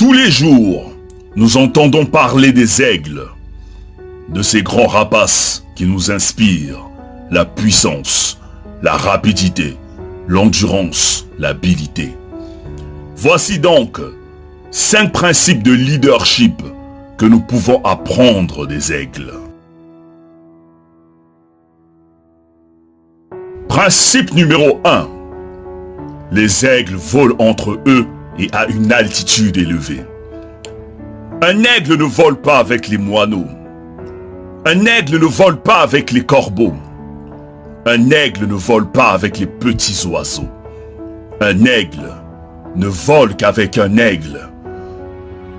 Tous les jours, nous entendons parler des aigles, de ces grands rapaces qui nous inspirent la puissance, la rapidité, l'endurance, l'habileté. Voici donc 5 principes de leadership que nous pouvons apprendre des aigles. Principe numéro 1. Les aigles volent entre eux et à une altitude élevée. Un aigle ne vole pas avec les moineaux. Un aigle ne vole pas avec les corbeaux. Un aigle ne vole pas avec les petits oiseaux. Un aigle ne vole qu'avec un aigle.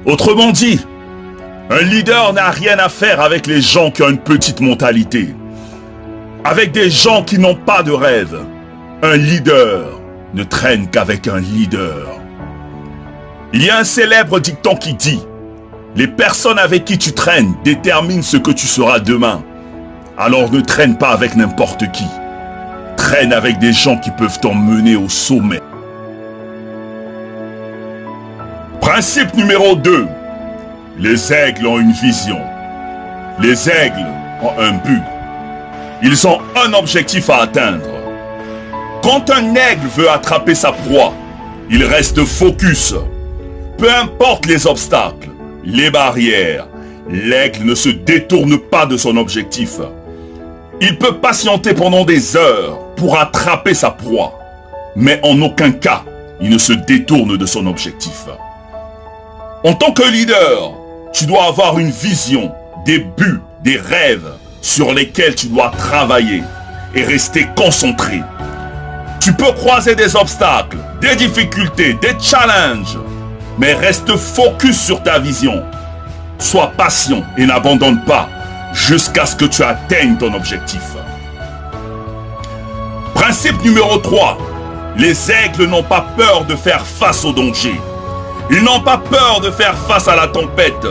Autrement dit, un leader n'a rien à faire avec les gens qui ont une petite mentalité. Avec des gens qui n'ont pas de rêve. Un leader ne traîne qu'avec un leader. Il y a un célèbre dicton qui dit « Les personnes avec qui tu traînes déterminent ce que tu seras demain. Alors ne traîne pas avec n'importe qui. Traîne avec des gens qui peuvent t'emmener au sommet. » Principe numéro 2. Les aigles ont une vision. Les aigles ont un but. Ils ont un objectif à atteindre. Quand un aigle veut attraper sa proie, il reste focus. Peu importe les obstacles, les barrières, l'aigle ne se détourne pas de son objectif. Il peut patienter pendant des heures pour attraper sa proie, mais en aucun cas, il ne se détourne de son objectif. En tant que leader, tu dois avoir une vision, des buts, des rêves sur lesquels tu dois travailler et rester concentré. Tu peux croiser des obstacles, des difficultés, des challenges, mais reste focus sur ta vision. Sois patient et n'abandonne pas jusqu'à ce que tu atteignes ton objectif. Principe numéro 3. Les aigles n'ont pas peur de faire face au danger. Ils n'ont pas peur de faire face à la tempête.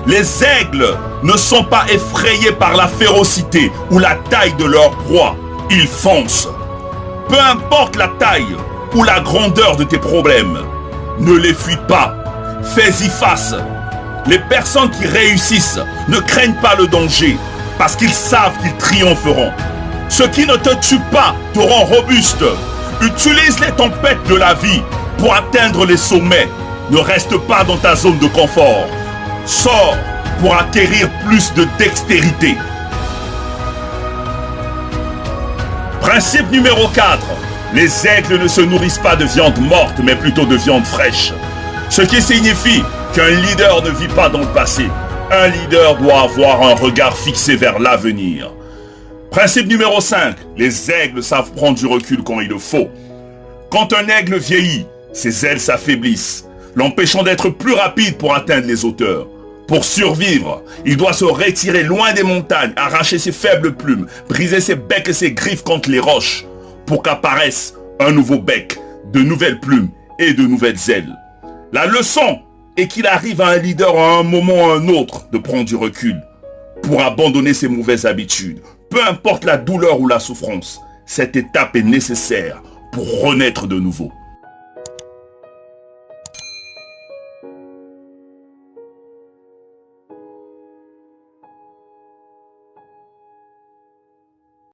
Les aigles ne sont pas effrayés par la férocité ou la taille de leur proie. Ils foncent. Peu importe la taille ou la grandeur de tes problèmes, ne les fuis pas. Fais-y face. Les personnes qui réussissent ne craignent pas le danger parce qu'ils savent qu'ils triompheront. Ce qui ne te tue pas te rend robuste. Utilise les tempêtes de la vie pour atteindre les sommets. Ne reste pas dans ta zone de confort. Sors pour acquérir plus de dextérité. Principe numéro 4. Les aigles ne se nourrissent pas de viande morte, mais plutôt de viande fraîche. Ce qui signifie qu'un leader ne vit pas dans le passé. Un leader doit avoir un regard fixé vers l'avenir. Principe numéro 5. Les aigles savent prendre du recul quand il le faut. Quand un aigle vieillit, ses ailes s'affaiblissent, l'empêchant d'être plus rapide pour atteindre les hauteurs. Pour survivre, il doit se retirer loin des montagnes, arracher ses faibles plumes, briser ses becs et ses griffes contre les roches, pour qu'apparaisse un nouveau bec, de nouvelles plumes et de nouvelles ailes. La leçon est qu'il arrive à un leader à un moment ou à un autre de prendre du recul, pour abandonner ses mauvaises habitudes. Peu importe la douleur ou la souffrance, cette étape est nécessaire pour renaître de nouveau.